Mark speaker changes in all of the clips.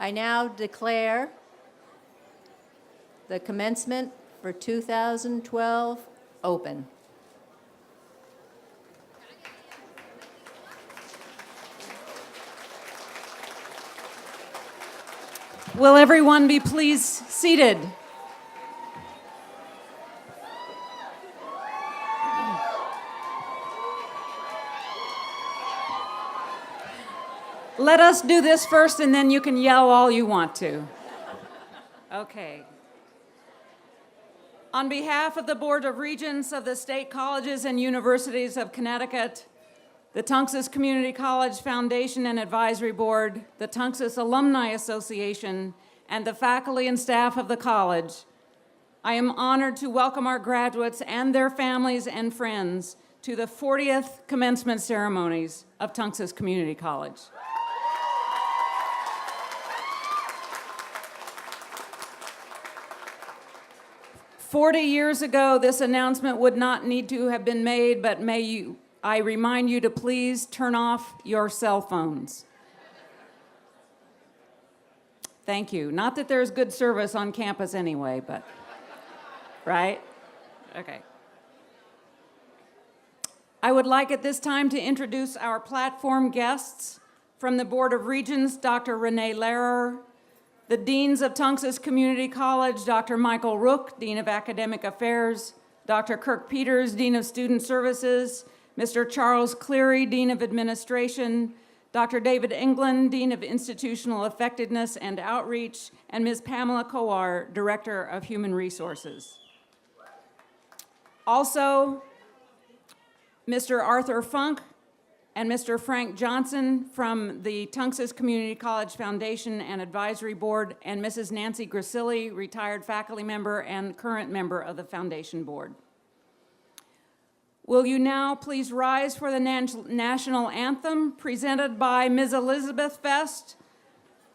Speaker 1: I now declare the commencement for 2012 open.
Speaker 2: Will everyone be please seated? Let us do this first, and then you can yell all you want to. Okay. On behalf of the Board of Regents of the State Colleges and Universities of Connecticut, the Tunxis Community College Foundation and Advisory Board, the Tunxis Alumni Association, and the faculty and staff of the college, I am honored to welcome our graduates and their families and friends to the 40th commencement ceremonies of Tunxis Community College. "40 years ago, this announcement would not need to have been made, but I remind you to please turn off your cell phones." Thank you. Not that there's good service on campus anyway, but, right? Okay. I would like at this time to introduce our platform guests from the Board of Regents, Dr. René Lerer, the Deans of Tunxis Community College, Dr. Michael Rook, Dean of Academic Affairs, Dr. Kirk Peters, Dean of Student Services, Mr. Charles Cleary, Dean of Administration, Dr. David England, Dean of Institutional Effectiveness and Outreach, and Ms. Pamela Kowar, Director of Human Resources. Also, Mr. Arthur Funk and Mr. Frank Johnson from the Tunxis Community College Foundation and Advisory Board, and Mrs. Nancy Grasilli, retired faculty member and current member of the Foundation Board. Will you now please rise for the national anthem presented by Ms. Elizabeth Fest,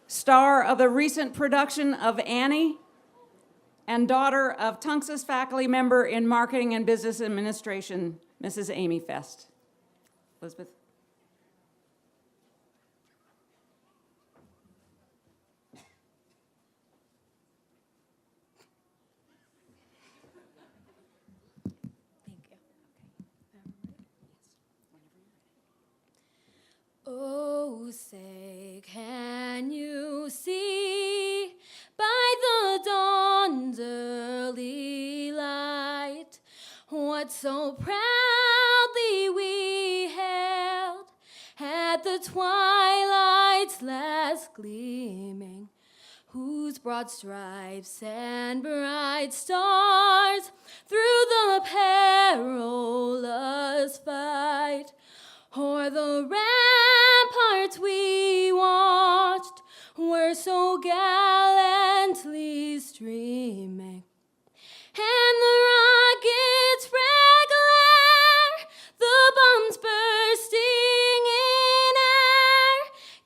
Speaker 2: star of the recent production of Annie, and daughter of Tunxis faculty member in Marketing and Business Administration, Mrs. Amy Fest. Elizabeth.
Speaker 3: Oh, say, can you see by the dawn's early light what so proudly we hailed at the twilight's last gleaming, whose broad stripes and bright stars through the perilous fight o'er the ramparts we watched were so gallantly streaming, and the rockets' red glare, the bombs bursting in air,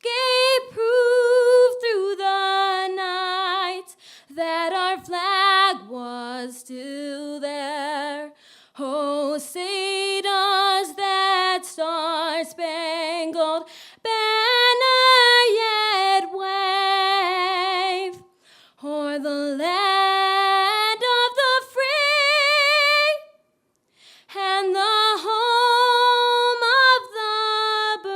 Speaker 3: gave proof through the night that our flag was still there. Oh, say does that star-spangled banner yet wave o'er the land of the free and the home of the brave?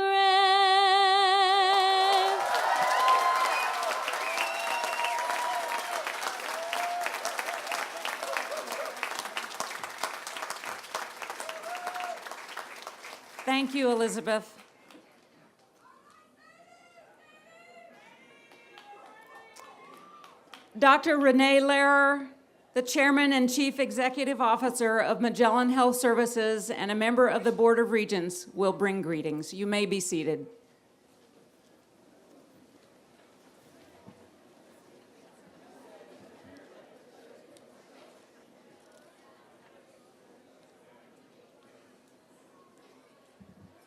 Speaker 2: Thank you, Elizabeth. Dr. René Lerer, the Chairman and Chief Executive Officer of Magellan Health Services and a member of the Board of Regents, will bring greetings. You may be seated.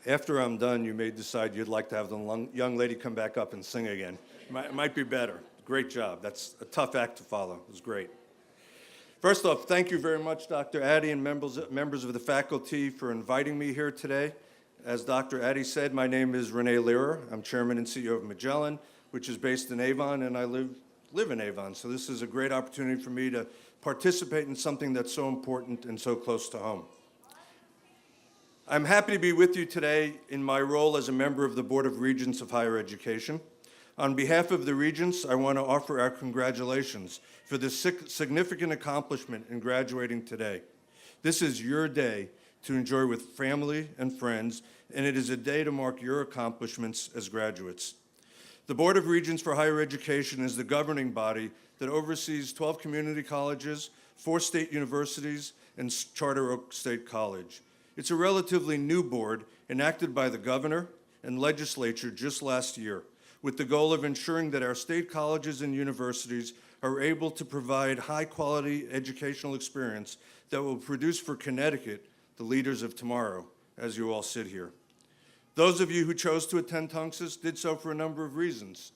Speaker 4: After I'm done, you may decide you'd like to have the young lady come back up and sing again. Might be better. Great job. That's a tough act to follow. It was great. First off, thank you very much, Dr. Addy and members of the faculty for inviting me here today. As Dr. Addy said, my name is René Lerer. I'm Chairman and CEO of Magellan. which is based in Avon, and I live in Avon. So this is a great opportunity for me to participate in something that's so important and so close to home. I'm happy to be with you today in my role as a member of the Board of Regents of Higher Education. On behalf of the Regents, I want to offer our congratulations for this significant accomplishment in graduating today. This is your day to enjoy with family and friends, and it is a day to mark your accomplishments as graduates. The Board of Regents for Higher Education is the governing body that oversees 12 community colleges, 4 state universities, and Charter Oak State College. It's a relatively new board enacted by the governor and legislature just last year, with the goal of ensuring that our state colleges and universities are able to provide high-quality educational experience that will produce for Connecticut the leaders of tomorrow, as you all sit here. Those of you who chose to attend Tunxis did so for a number of reasons.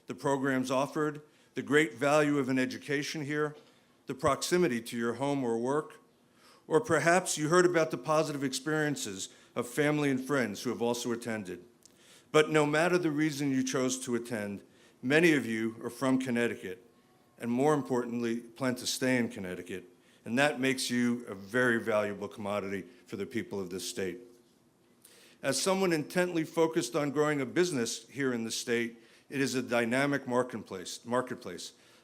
Speaker 4: The programs offered, the great value of an education here, the proximity to your home or work, or perhaps you heard about the positive experiences of family and friends who have also attended. But no matter the reason you chose to attend, many of you are from Connecticut, and more importantly, plan to stay in Connecticut, and that makes you a very valuable commodity for the people of this state. As someone intently focused on growing a business here in the state, it is a dynamic marketplace.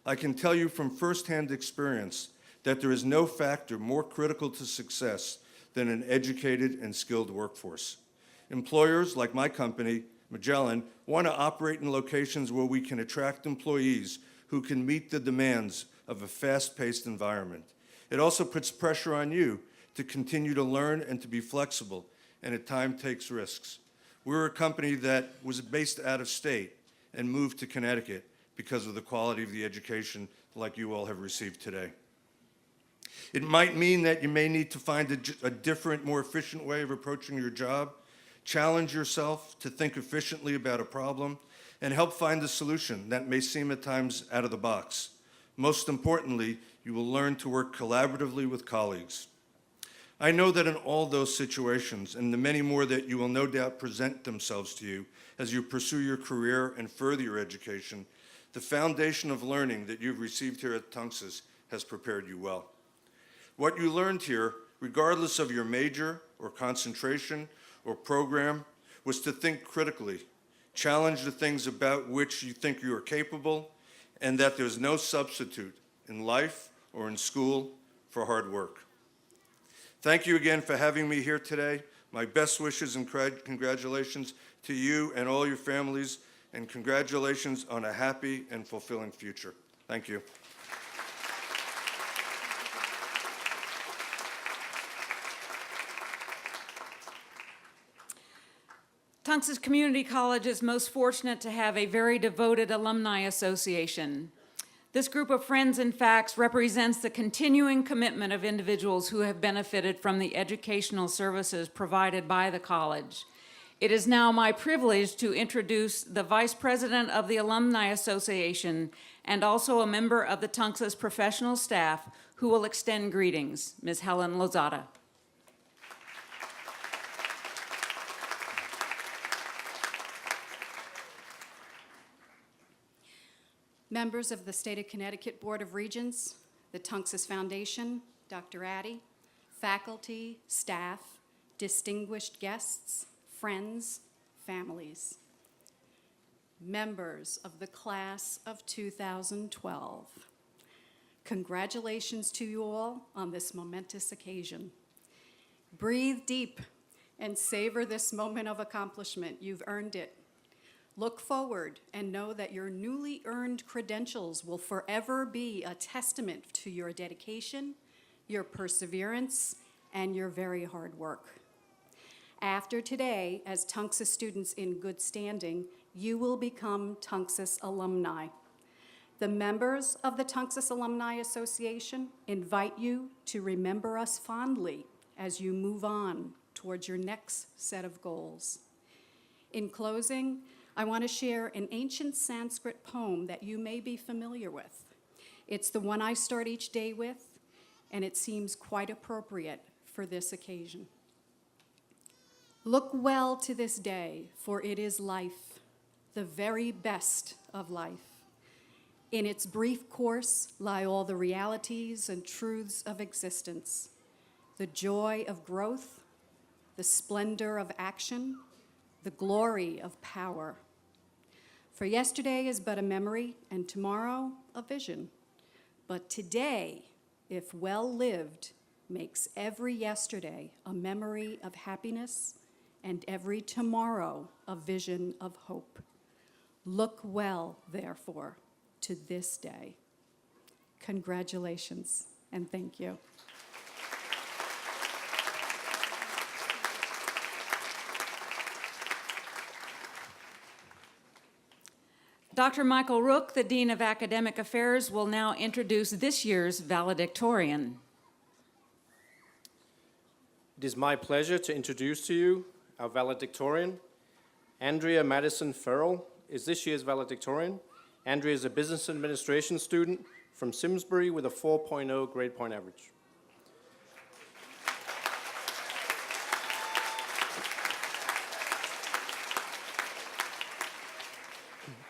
Speaker 4: I can tell you from firsthand experience that there is no factor more critical to success than an educated and skilled workforce. Employers like my company, Magellan, want to operate in locations where we can attract employees who can meet the demands of a fast-paced environment. It also puts pressure on you to continue to learn and to be flexible, and at times takes risks. We're a company that was based out of state and moved to Connecticut because of the quality of the education like you all have received today. It might mean that you may need to find a different, more efficient way of approaching your job, challenge yourself to think efficiently about a problem, and help find a solution that may seem at times out of the box. Most importantly, you will learn to work collaboratively with colleagues. I know that in all those situations, and the many more that you will no doubt present themselves to you as you pursue your career and further your education, the foundation of learning that you've received here at Tunxis has prepared you well. What you learned here, regardless of your major or concentration or program, was to think critically, challenge the things about which you think you are capable, and that there's no substitute in life or in school for hard work. Thank you again for having me here today. My best wishes and congratulations to you and all your families, and congratulations on a happy and fulfilling future. Thank you.
Speaker 2: Tunxis Community College is most fortunate to have a very devoted alumni association. This group of friends and facts represents the continuing commitment of individuals who have benefited from the educational services provided by the college. It is now my privilege to introduce the Vice President of the Alumni Association and also a member of the Tunxis professional staff who will extend greetings, Ms. Helen Lozada.
Speaker 5: Members of the State of Connecticut Board of Regents, the Tunxis Foundation, Dr. Addy, faculty, staff, distinguished guests, friends, families. Members of the class of 2012. Congratulations to you all on this momentous occasion. Breathe deep and savor this moment of accomplishment. You've earned it. Look forward and know that your newly earned credentials will forever be a testament to your dedication, your perseverance, and your very hard work. After today, as Tunxis students in good standing, you will become Tunxis alumni. The members of the Tunxis Alumni Association invite you to remember us fondly as you move on towards your next set of goals. In closing, I want to share an ancient Sanskrit poem that you may be familiar with. It's the one I start each day with, and it seems quite appropriate for this occasion. Look well to this day, for it is life. the very best of life. In its brief course lie all the realities and truths of existence, the joy of growth, the splendor of action, the glory of power. For yesterday is but a memory, and tomorrow a vision. But today, if well lived, makes every yesterday a memory of happiness, and every tomorrow a vision of hope. Look well, therefore, to this day. Congratulations, and thank you.
Speaker 2: Dr. Michael Rook, the Dean of Academic Affairs, will now introduce this year's valedictorian.
Speaker 6: It is my pleasure to introduce to you our valedictorian. Andrea Madison Farrell is this year's valedictorian. Andrea is a business administration student from Simsbury with a 4.0 grade point average.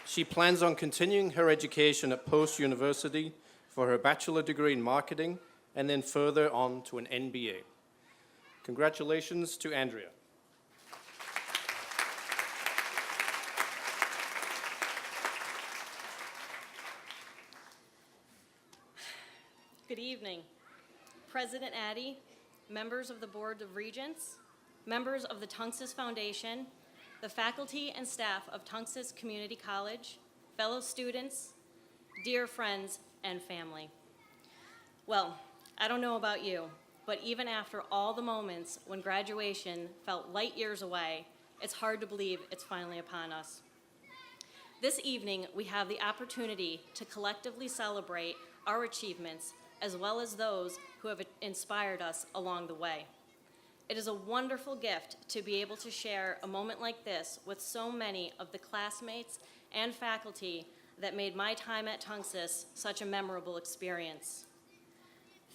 Speaker 6: She plans on continuing her education at post-university for her bachelor degree in marketing and then further on to an MBA. Congratulations to Andrea.
Speaker 7: Good evening. President Addy, members of the Board of Regents, members of the Tunxis Foundation, the faculty and staff of Tunxis Community College, fellow students, dear friends, and family. Well, I don't know about you, but even after all the moments when graduation felt light years away, it's hard to believe it's finally upon us. This evening, we have the opportunity to collectively celebrate our achievements as well as those who have inspired us along the way. It is a wonderful gift to be able to share a moment like this with so many of the classmates and faculty that made my time at Tunxis such a memorable experience.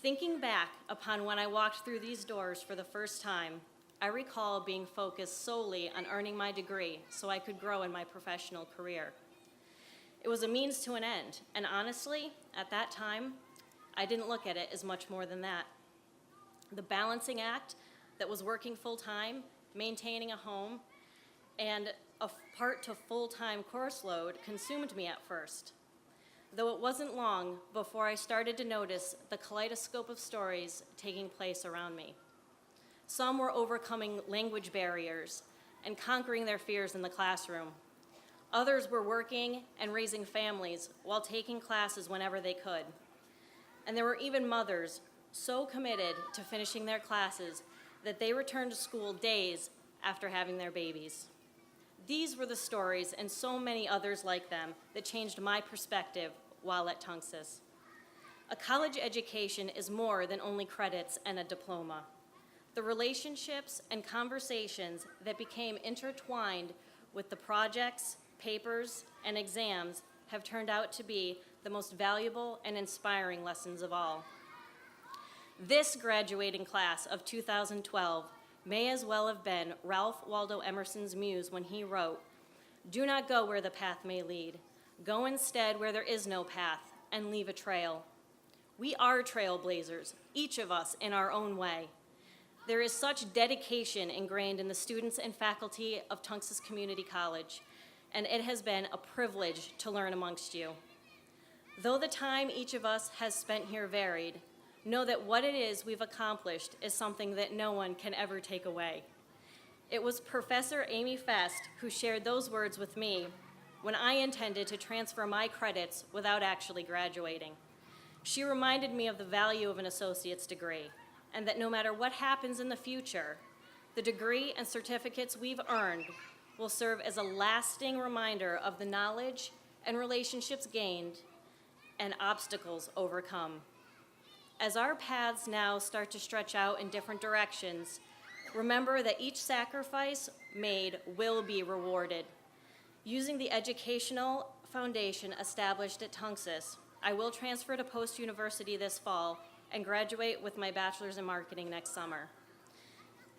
Speaker 7: Thinking back upon when I walked through these doors for the first time, I recall being focused solely on earning my degree so I could grow in my professional career. It was a means to an end, and honestly, at that time, I didn't look at it as much more than that. The balancing act that was working full-time, maintaining a home, and a part to full-time course load consumed me at first. Though it wasn't long before I started to notice the kaleidoscope of stories taking place around me. Some were overcoming language barriers and conquering their fears in the classroom. Others were working and raising families while taking classes whenever they could. And there were even mothers so committed to finishing their classes that they returned to school days after having their babies. These were the stories, and so many others like them, that changed my perspective while at Tunxis. A college education is more than only credits and a diploma. The relationships and conversations that became intertwined with the projects, papers, and exams have turned out to be the most valuable and inspiring lessons of all. This graduating class of 2012 may as well have been Ralph Waldo Emerson's muse when he wrote, "Do not go where the path may lead. Go instead where there is no path, and leave a trail." We are trailblazers, each of us in our own way. There is such dedication ingrained in the students and faculty of Tunxis Community College, and it has been a privilege to learn amongst you. Though the time each of us has spent here varied, know that what it is we've accomplished is something that no one can ever take away. It was Professor Amy Fest who shared those words with me when I intended to transfer my credits without actually graduating. She reminded me of the value of an associate's degree, and that no matter what happens in the future, the degree and certificates we've earned will serve as a lasting reminder of the knowledge and relationships gained and obstacles overcome. As our paths now start to stretch out in different directions, remember that each sacrifice made will be rewarded. Using the educational foundation established at Tunxis, I will transfer to post-university this fall and graduate with my bachelor's in marketing next summer.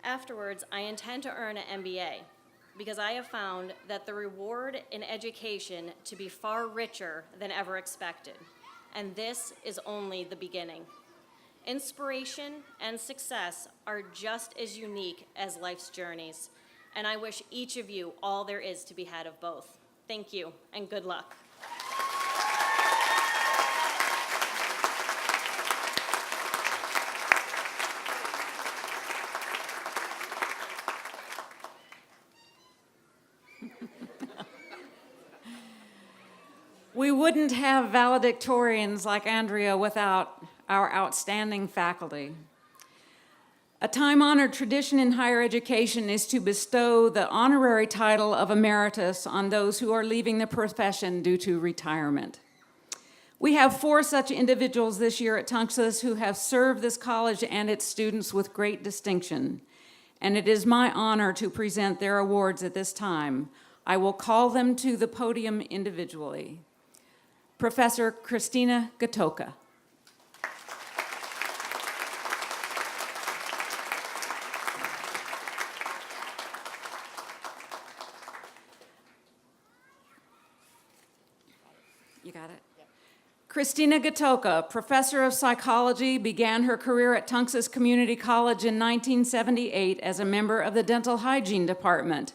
Speaker 7: Afterwards, I intend to earn an MBA. because I have found that the reward in education to be far richer than ever expected, and this is only the beginning. Inspiration and success are just as unique as life's journeys, and I wish each of you all there is to be had of both. Thank you, and good luck.
Speaker 2: We wouldn't have valedictorians like Andrea without our outstanding faculty. A time-honored tradition in higher education is to bestow the honorary title of emeritus on those who are leaving the profession due to retirement. We have 4 such individuals this year at Tunxis who have served this college and its students with great distinction, and it is my honor to present their awards at this time. I will call them to the podium individually. Professor Christina Gatoka. You got it? Yep. Christina Gatoka, professor of psychology, began her career at Tunxis Community College in 1978 as a member of the dental hygiene department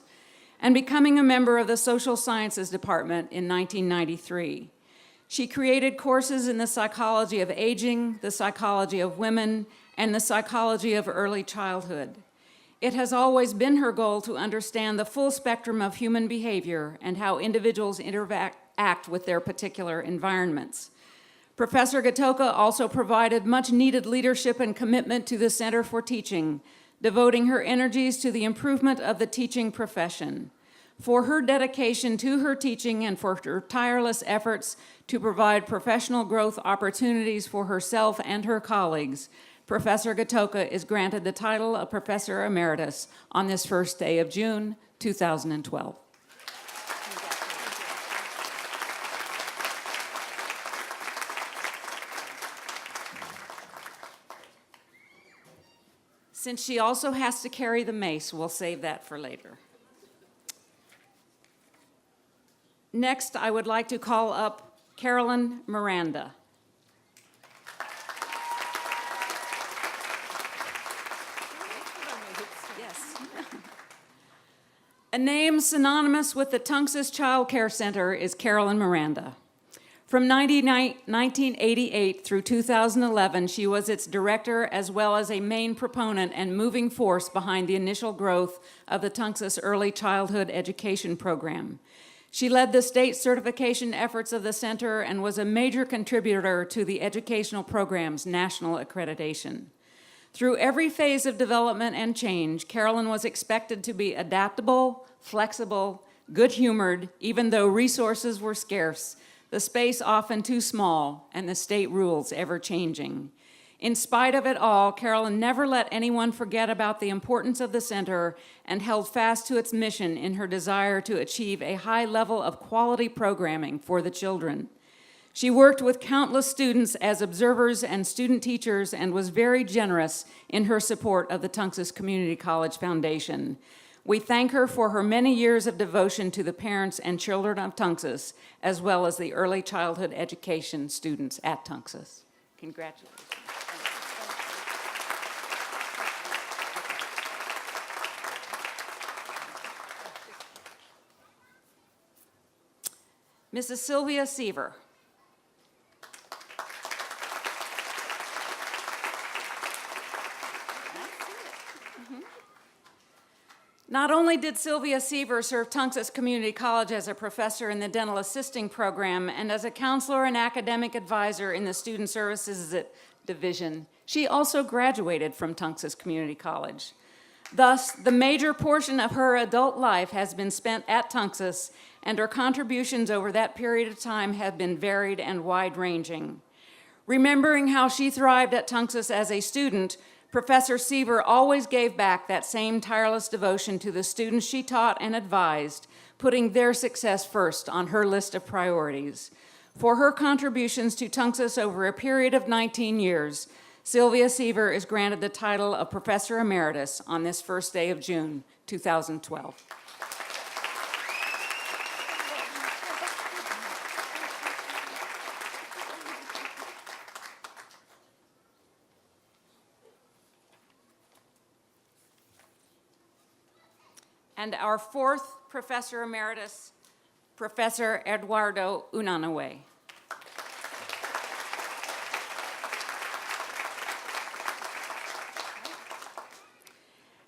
Speaker 2: and becoming a member of the social sciences department in 1993. She created courses in the psychology of aging, the psychology of women, and the psychology of early childhood. It has always been her goal to understand the full spectrum of human behavior and how individuals interact with their particular environments. Professor Gatoka also provided much-needed leadership and commitment to the Center for Teaching, devoting her energies to the improvement of the teaching profession. For her dedication to her teaching and for her tireless efforts to provide professional growth opportunities for herself and her colleagues, Professor Gatoka is granted the title of Professor Emeritus on this first day of June, 2012. Since she also has to carry the mace, we'll save that for later. Next, I would like to call up Carolyn Miranda. Yes. A name synonymous with the Tunxis Child Care Center is Carolyn Miranda. From 1988 through 2011, she was its director as well as a main proponent and moving force behind the initial growth of the Tunxis Early Childhood Education Program. She led the state certification efforts of the center and was a major contributor to the educational program's national accreditation. Through every phase of development and change, Carolyn was expected to be adaptable, flexible, good-humored, even though resources were scarce, the space often too small, and the state rules ever-changing. In spite of it all, Carolyn never let anyone forget about the importance of the center and held fast to its mission in her desire to achieve a high level of quality programming for the children. She worked with countless students as observers and student teachers and was very generous in her support of the Tunxis Community College Foundation. We thank her for her many years of devotion to the parents and children of Tunxis, as well as the early childhood education students at Tunxis. Congratulations. Mrs. Sylvia Seaver. Not only did Sylvia Seaver serve Tunxis Community College as a professor in the dental assisting program and as a counselor and academic advisor in the student services division, she also graduated from Tunxis Community College. Thus, the major portion of her adult life has been spent at Tunxis, and her contributions over that period of time have been varied and wide-ranging. Remembering how she thrived at Tunxis as a student, Professor Seaver always gave back that same tireless devotion to the students she taught and advised, putting their success first on her list of priorities. For her contributions to Tunxis over a period of 19 years, Sylvia Seaver is granted the title of Professor Emeritus on this first day of June, 2012. and our fourth Professor Emeritus, Professor Eduardo Unanue.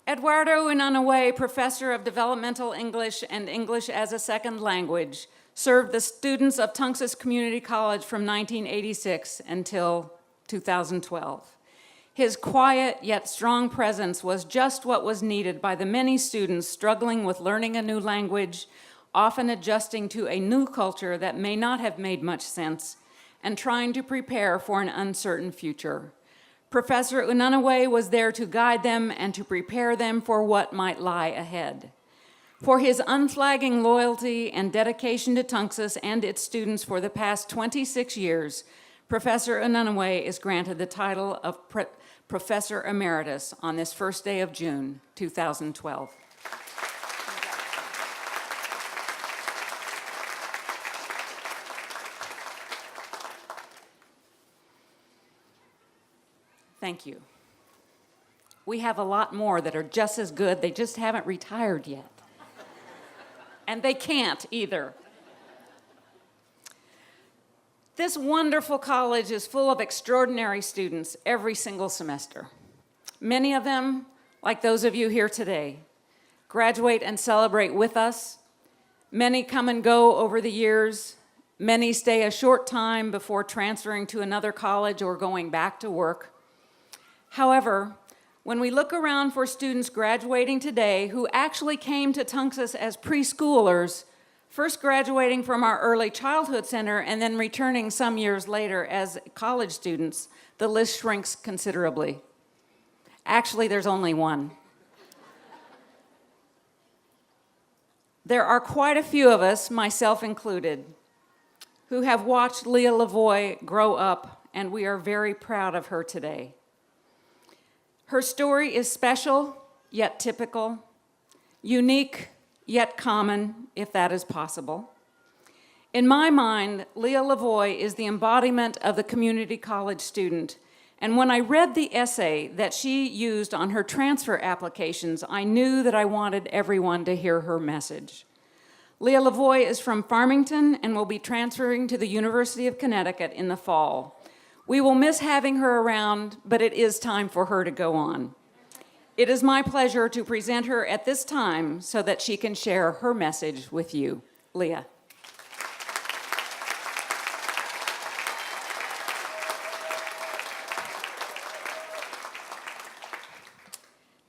Speaker 2: Eduardo Unanue, Professor of Developmental English and English as a Second Language, served the students of Tunxis Community College from 1986 until 2012. His quiet yet strong presence was just what was needed by the many students struggling with learning a new language, often adjusting to a new culture that may not have made much sense, and trying to prepare for an uncertain future. Professor Unanue was there to guide them and to prepare them for what might lie ahead. For his unflagging loyalty and dedication to Tunxis and its students for the past 26 years, Professor Unanue is granted the title of Professor Emeritus on this first day of June, 2012. Thank you. We have a lot more that are just as good, they just haven't retired yet. And they can't either. This wonderful college is full of extraordinary students every single semester. Many of them, like those of you here today, graduate and celebrate with us. Many come and go over the years. Many stay a short time before transferring to another college or going back to work. However, when we look around for students graduating today who actually came to Tunxis as preschoolers, first graduating from our early childhood center and then returning some years later as college students, the list shrinks considerably. Actually, there's only one. There are quite a few of us, myself included, who have watched Lea Lavoie grow up, and we are very proud of her today. Her story is special, yet typical, unique, yet common, if that is possible. In my mind, Lea Lavoie is the embodiment of the community college student, and when I read the essay that she used on her transfer applications, I knew that I wanted everyone to hear her message. Lea Lavoie is from Farmington and will be transferring to the University of Connecticut in the fall. We will miss having her around, but it is time for her to go on. It is my pleasure to present her at this time so that she can share her message with you. Lea.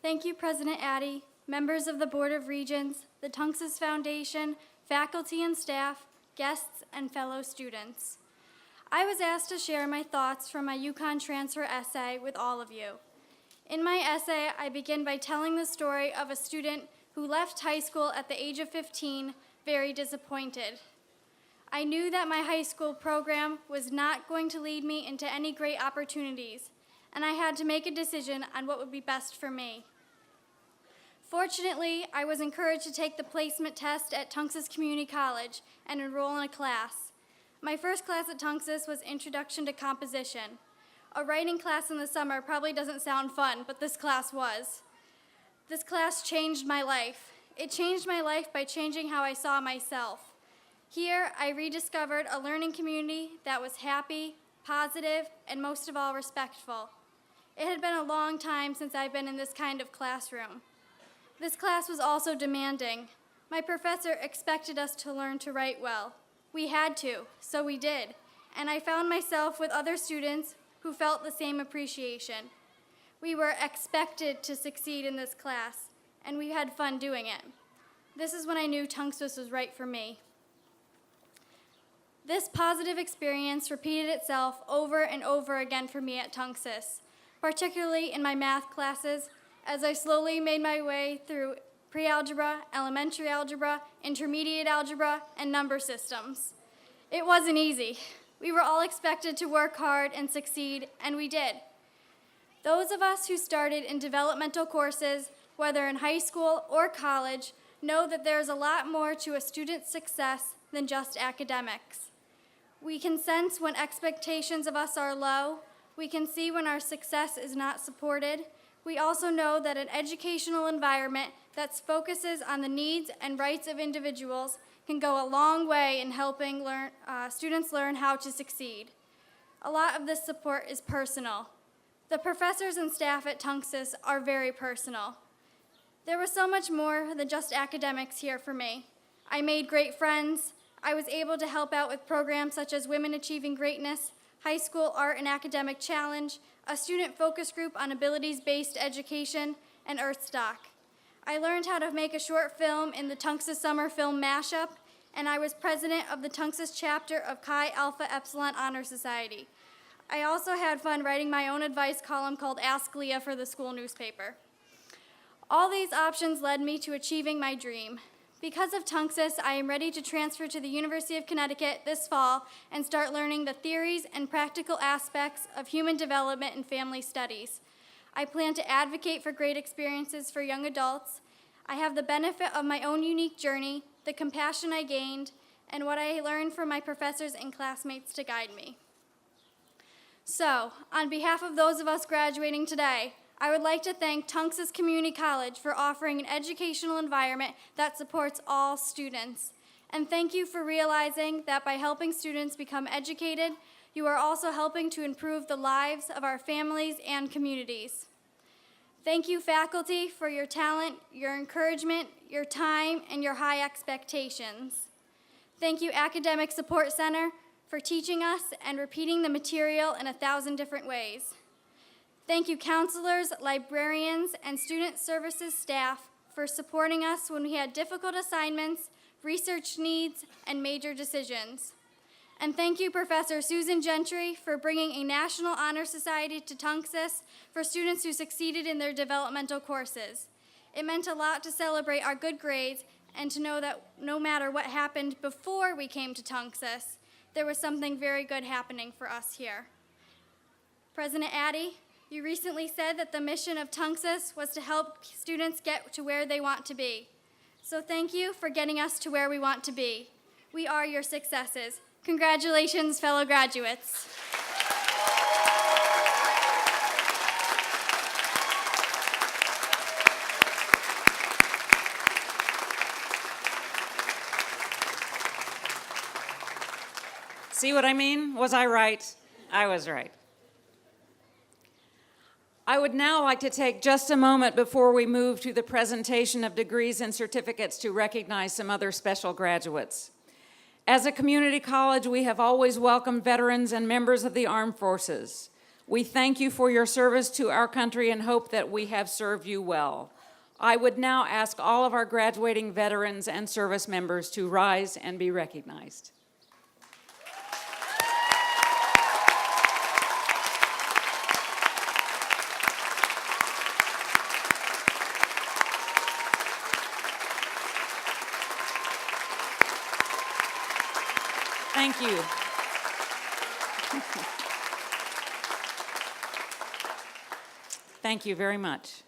Speaker 3: Thank you, President Addy, members of the Board of Regents, the Tunxis Foundation, faculty and staff, guests, and fellow students. I was asked to share my thoughts from my UConn transfer essay with all of you. In my essay, I begin by telling the story of a student who left high school at the age of 15, very disappointed. I knew that my high school program was not going to lead me into any great opportunities, and I had to make a decision on what would be best for me. Fortunately, I was encouraged to take the placement test at Tunxis Community College and enroll in a class. My first class at Tunxis was Introduction to Composition. A writing class in the summer probably doesn't sound fun, but this class was. This class changed my life. It changed my life by changing how I saw myself. Here, I rediscovered a learning community that was happy, positive, and most of all, respectful. It had been a long time since I'd been in this kind of classroom. This class was also demanding. My professor expected us to learn to write well. We had to, so we did, and I found myself with other students who felt the same appreciation. We were expected to succeed in this class, and we had fun doing it. This is when I knew Tunxis was right for me. This positive experience repeated itself over and over again for me at Tunxis, particularly in my math classes, as I slowly made my way through pre-algebra, elementary algebra, intermediate algebra, and number systems. It wasn't easy. We were all expected to work hard and succeed, and we did. Those of us who started in developmental courses, whether in high school or college, know that there's a lot more to a student's success than just academics. We can sense when expectations of us are low. We can see when our success is not supported. We also know that an educational environment that focuses on the needs and rights of individuals can go a long way in helping students learn how to succeed. A lot of this support is personal. The professors and staff at Tunxis are very personal. There was so much more than just academics here for me. I made great friends. I was able to help out with programs such as Women Achieving Greatness, High School Art and Academic Challenge, a student focus group on abilities-based education, and Earthstock. I learned how to make a short film in the Tunxis Summer Film Mashup, and I was president of the Tunxis chapter of Chi Alpha Epsilon Honor Society. I also had fun writing my own advice column called Ask Lea for the school newspaper. All these options led me to achieving my dream. Because of Tunxis, I am ready to transfer to the University of Connecticut this fall and start learning the theories and practical aspects of human development and family studies. I plan to advocate for great experiences for young adults. I have the benefit of my own unique journey, the compassion I gained, and what I learned from my professors and classmates to guide me. So, on behalf of those of us graduating today, I would like to thank Tunxis Community College for offering an educational environment that supports all students. And thank you for realizing that by helping students become educated, you are also helping to improve the lives of our families and communities. Thank you, faculty, for your talent, your encouragement, your time, and your high expectations. Thank you, Academic Support Center, for teaching us and repeating the material in 1,000 different ways. Thank you, counselors, librarians, and student services staff for supporting us when we had difficult assignments, research needs, and major decisions. And thank you, Professor Susan Gentry, for bringing a National Honor Society to Tunxis for students who succeeded in their developmental courses. It meant a lot to celebrate our good grades and to know that no matter what happened before we came to Tunxis, there was something very good happening for us here. President Addy, you recently said that the mission of Tunxis was to help students get to where they want to be. So thank you for getting us to where we want to be. We are your successes. Congratulations, fellow graduates.
Speaker 2: See what I mean? Was I right? I was right. I would now like to take just a moment before we move to the presentation of degrees and certificates to recognize some other special graduates. As a community college, we have always welcomed veterans and members of the armed forces. We thank you for your service to our country and hope that we have served you well. I would now ask all of our graduating veterans and service members to rise and be recognized. Thank you. Thank you very much.